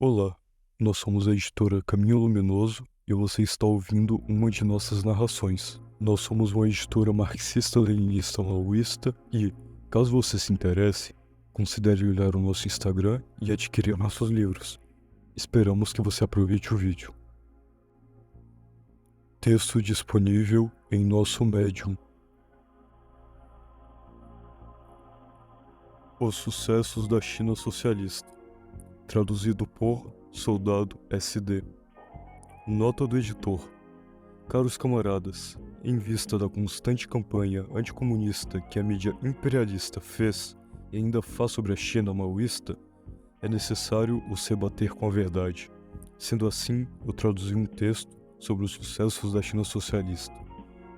Olá, nós somos a editora Caminho Luminoso e você está ouvindo uma de nossas narrações. Nós somos uma editora marxista-leninista maoísta e, caso você se interesse, considere olhar o nosso Instagram e adquirir nossos livros. Esperamos que você aproveite o vídeo. Texto disponível em nosso Medium. Os sucessos da China socialista. Traduzido por Soldado SD. Nota do editor. Caros camaradas, em vista da constante campanha anticomunista que a mídia imperialista fez e ainda faz sobre a China maoísta, é necessário os rebater com a verdade. Sendo assim, eu traduzi um texto sobre os sucessos da China socialista.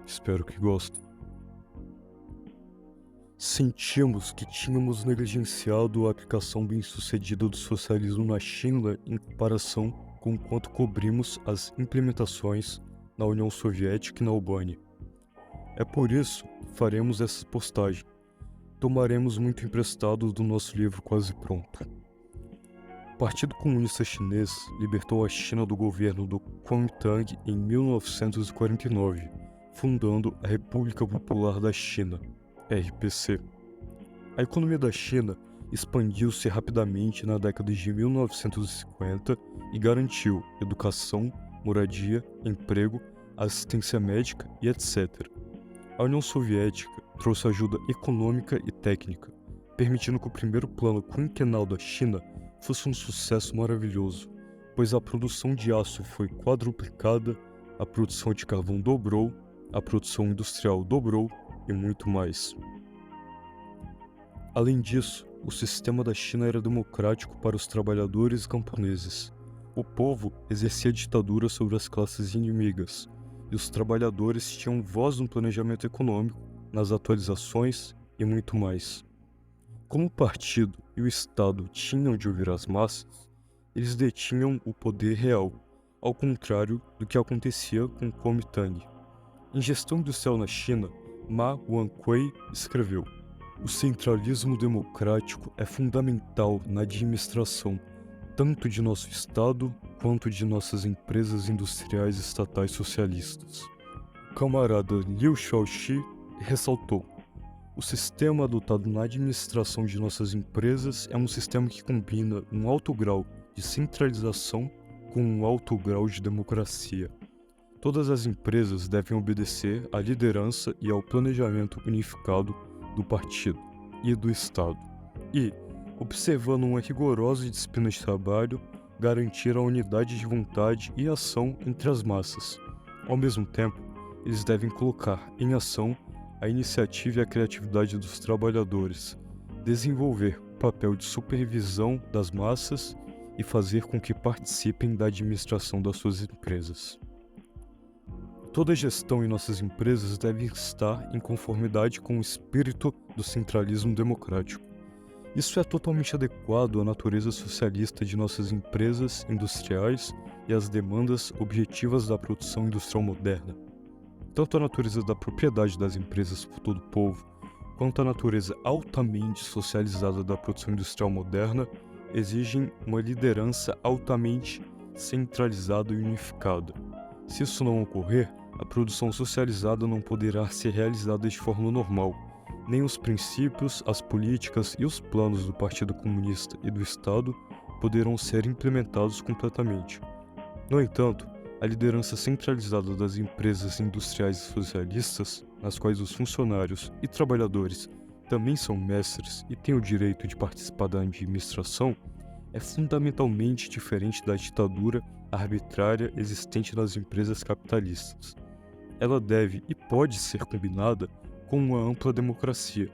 Espero que gostem. Sentimos que tínhamos negligenciado a aplicação bem-sucedida do socialismo na China em comparação com quanto cobrimos as implementações na União Soviética e na Albânia. É por isso que faremos essa postagem. Tomaremos muito emprestado do nosso livro quase pronto. O Partido Comunista Chinês libertou a China do governo do Kuomintang em 1949, fundando a República Popular da China, RPC. A economia da China expandiu-se rapidamente na década de 1950 e garantiu educação, moradia, emprego, assistência médica e etc. A União Soviética trouxe ajuda econômica e técnica, permitindo que o primeiro plano quinquenal da China fosse um sucesso maravilhoso, pois a produção de aço foi quadruplicada, a produção de carvão dobrou, a produção industrial dobrou e muito mais. Além disso, o sistema da China era democrático para os trabalhadores e camponeses. O povo exercia ditadura sobre as classes inimigas, e os trabalhadores tinham voz no planejamento econômico, nas atualizações e muito mais. Como o partido e o Estado tinham de ouvir as massas, eles detinham o poder real, ao contrário do que acontecia com Kuomintang. Em Gestão Industrial na China, Ma Wanquei escreveu: o centralismo democrático é fundamental na administração, tanto de nosso Estado quanto de nossas empresas industriais estatais socialistas. O camarada Liu Shaoxi ressaltou: o sistema adotado na administração de nossas empresas é um sistema que combina um alto grau de centralização com um alto grau de democracia. Todas as empresas devem obedecer à liderança e ao planejamento unificado do partido e do Estado, e, observando uma rigorosa disciplina de trabalho, garantir a unidade de vontade e ação entre as massas. Ao mesmo tempo, eles devem colocar em ação a iniciativa e a criatividade dos trabalhadores, desenvolver o papel de supervisão das massas e fazer com que participem da administração das suas empresas. Toda a gestão em nossas empresas deve estar em conformidade com o espírito do centralismo democrático. Isso é totalmente adequado à natureza socialista de nossas empresas industriais e às demandas objetivas da produção industrial moderna. Tanto a natureza da propriedade das empresas por todo o povo, quanto a natureza altamente socializada da produção industrial moderna exigem uma liderança altamente centralizada e unificada. Se isso não ocorrer, a produção socializada não poderá ser realizada de forma normal. Nem os princípios, as políticas e os planos do Partido Comunista e do Estado poderão ser implementados completamente. No entanto, a liderança centralizada das empresas industriais e socialistas, nas quais os funcionários e trabalhadores também são mestres e têm o direito de participar da administração, é fundamentalmente diferente da ditadura arbitrária existente nas empresas capitalistas. Ela deve e pode ser combinada com uma ampla democracia.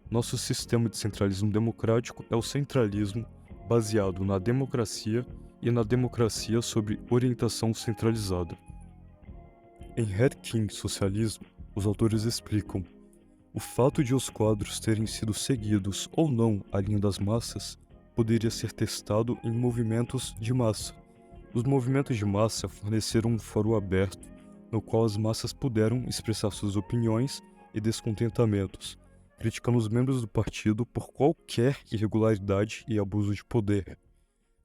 Nosso sistema de centralismo democrático é o centralismo baseado na democracia e na democracia sobre orientação centralizada. Em Red King Socialismo, os autores explicam: o fato de os quadros terem sido seguidos ou não à linha das massas poderia ser testado em movimentos de massa. Os movimentos de massa forneceram um fórum aberto no qual as massas puderam expressar suas opiniões e descontentamentos, criticando os membros do partido por qualquer irregularidade e abuso de poder.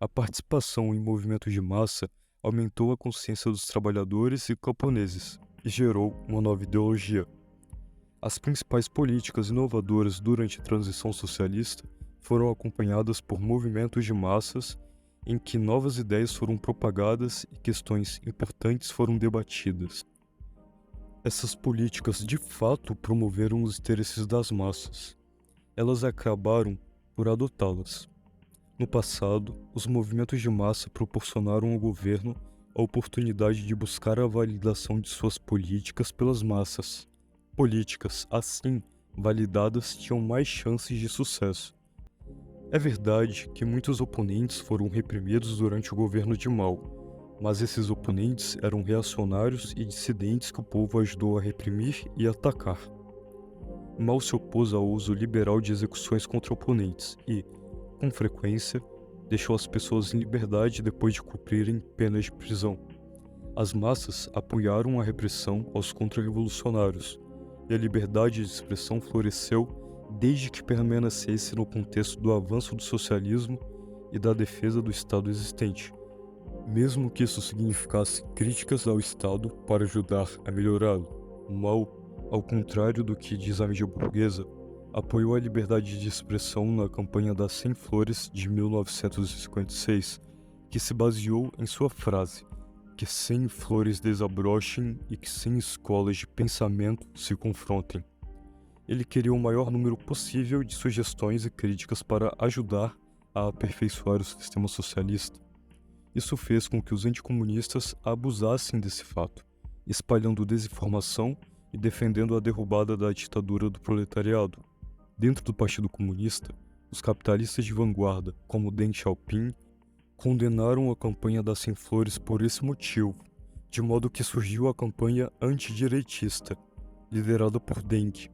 A participação em movimentos de massa aumentou a consciência dos trabalhadores e camponeses e gerou uma nova ideologia. As principais políticas inovadoras durante a transição socialista foram acompanhadas por movimentos de massas em que novas ideias foram propagadas e questões importantes foram debatidas. Essas políticas de fato promoveram os interesses das massas. Elas acabaram por adotá-las. No passado, os movimentos de massa proporcionaram ao governo a oportunidade de buscar a validação de suas políticas pelas massas. Políticas, assim, validadas tinham mais chances de sucesso. É verdade que muitos oponentes foram reprimidos durante o governo de Mao, mas esses oponentes eram reacionários e dissidentes que o povo ajudou a reprimir e atacar. Mao se opôs ao uso liberal de execuções contra oponentes e, com frequência, deixou as pessoas em liberdade depois de cumprirem penas de prisão. As massas apoiaram a repressão aos contra-revolucionários, e a liberdade de expressão floresceu desde que permanecesse no contexto do avanço do socialismo e da defesa do Estado existente, mesmo que isso significasse críticas ao Estado para ajudar a melhorá-lo. Mao, ao contrário do que diz a mídia burguesa, apoiou a liberdade de expressão na campanha das 100 Flores de 1956, que se baseou em sua frase: que 100 flores desabrochem e que 100 escolas de pensamento se confrontem. Ele queria o maior número possível de sugestões e críticas para ajudar a aperfeiçoar o sistema socialista. Isso fez com que os anticomunistas abusassem desse fato, espalhando desinformação e defendendo a derrubada da ditadura do proletariado. Dentro do Partido Comunista, os capitalistas de vanguarda, como Deng Xiaoping, condenaram a campanha das 100 Flores por esse motivo, de modo que surgiu a campanha antidireitista, liderada por Deng.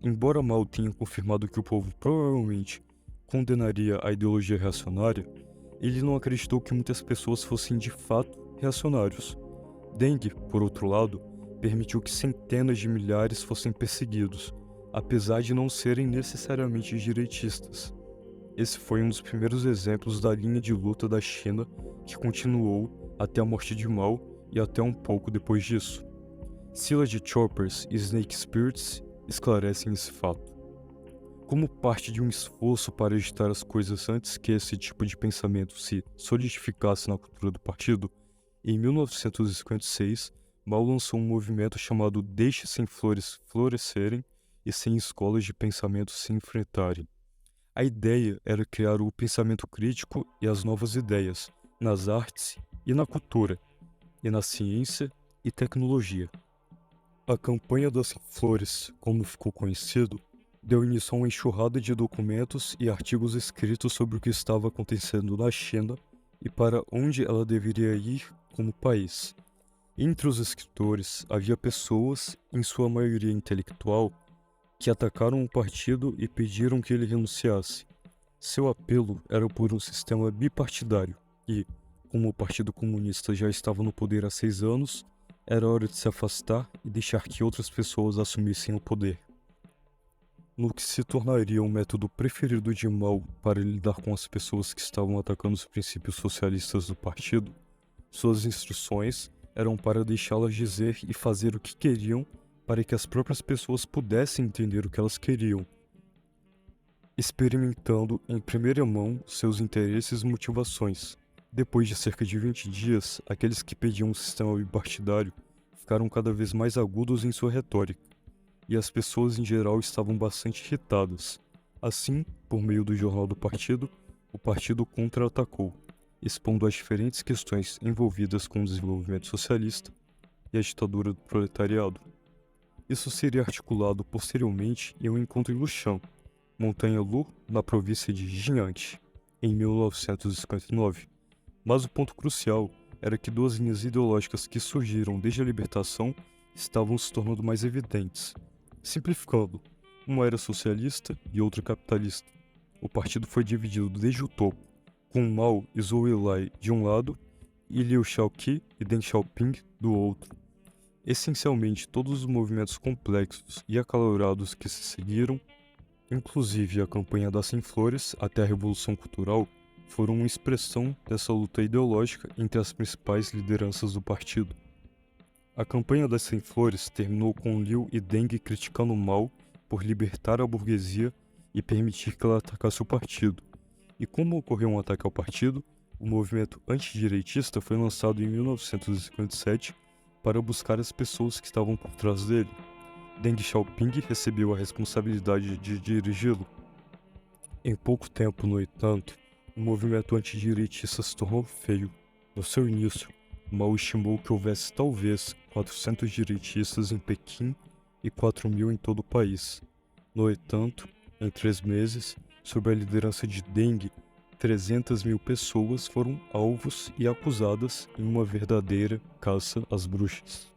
Embora Mao tenha confirmado que o povo provavelmente condenaria a ideologia reacionária, ele não acreditou que muitas pessoas fossem de fato reacionários. Deng, por outro lado, permitiu que centenas de milhares fossem perseguidos, apesar de não serem necessariamente direitistas. Esse foi um dos primeiros exemplos da linha de luta da China que continuou até a morte de Mao e até um pouco depois disso. Sila de Choppers e Snake Spirits esclarecem esse fato. Como parte de um esforço para agitar as coisas antes que esse tipo de pensamento se solidificasse na cultura do partido, em 1956, Mao lançou um movimento chamado Deixe 100 Flores florescerem e 100 escolas de pensamento se enfrentarem. A ideia era criar o pensamento crítico e as novas ideias nas artes e na cultura, e na ciência e tecnologia. A campanha das Flores, como ficou conhecido, deu início a uma enxurrada de documentos e artigos escritos sobre o que estava acontecendo na China e para onde ela deveria ir como país. Entre os escritores havia pessoas, em sua maioria intelectual, que atacaram o partido e pediram que ele renunciasse. Seu apelo era por um sistema bipartidário e, como o Partido Comunista já estava no poder há 6 anos, era hora de se afastar e deixar que outras pessoas assumissem o poder. No que se tornaria o método preferido de Mao para lidar com as pessoas que estavam atacando os princípios socialistas do partido, suas instruções eram para deixá-las dizer e fazer o que queriam para que as próprias pessoas pudessem entender o que elas queriam, experimentando em primeira mão seus interesses e motivações. Depois de cerca de 20 dias, aqueles que pediam um sistema bipartidário ficaram cada vez mais agudos em sua retórica, e as pessoas em geral estavam bastante irritadas. Assim, por meio do jornal do partido, o partido contra-atacou, expondo as diferentes questões envolvidas com o desenvolvimento socialista e a ditadura do proletariado. Isso seria articulado posteriormente em um encontro em Lushan, Montanha Lu, na província de Jiangxi, em 1959. Mas o ponto crucial era que duas linhas ideológicas que surgiram desde a libertação estavam se tornando mais evidentes. Simplificando, uma era socialista e outra capitalista. O partido foi dividido desde o topo, com Mao e Zhou Enlai de um lado e Liu Shaoqi e Deng Xiaoping do outro. Essencialmente, todos os movimentos complexos e acalorados que se seguiram, inclusive a campanha das 100 Flores até a Revolução Cultural, foram uma expressão dessa luta ideológica entre as principais lideranças do partido. A campanha das 100 Flores terminou com Liu e Deng criticando Mao por libertar a burguesia e permitir que ela atacasse o partido. E como ocorreu um ataque ao partido, o movimento antidireitista foi lançado em 1957 para buscar as pessoas que estavam por trás dele. Deng Xiaoping recebeu a responsabilidade de dirigi-lo. Em pouco tempo, no entanto, o movimento antidireitista se tornou feio. No seu início, Mao estimou que houvesse talvez 400 direitistas em Pequim e 4.000 em todo o país. No entanto, em 3 meses, sob a liderança de Deng, 300.000 pessoas foram alvos e acusadas em uma verdadeira caça às bruxas.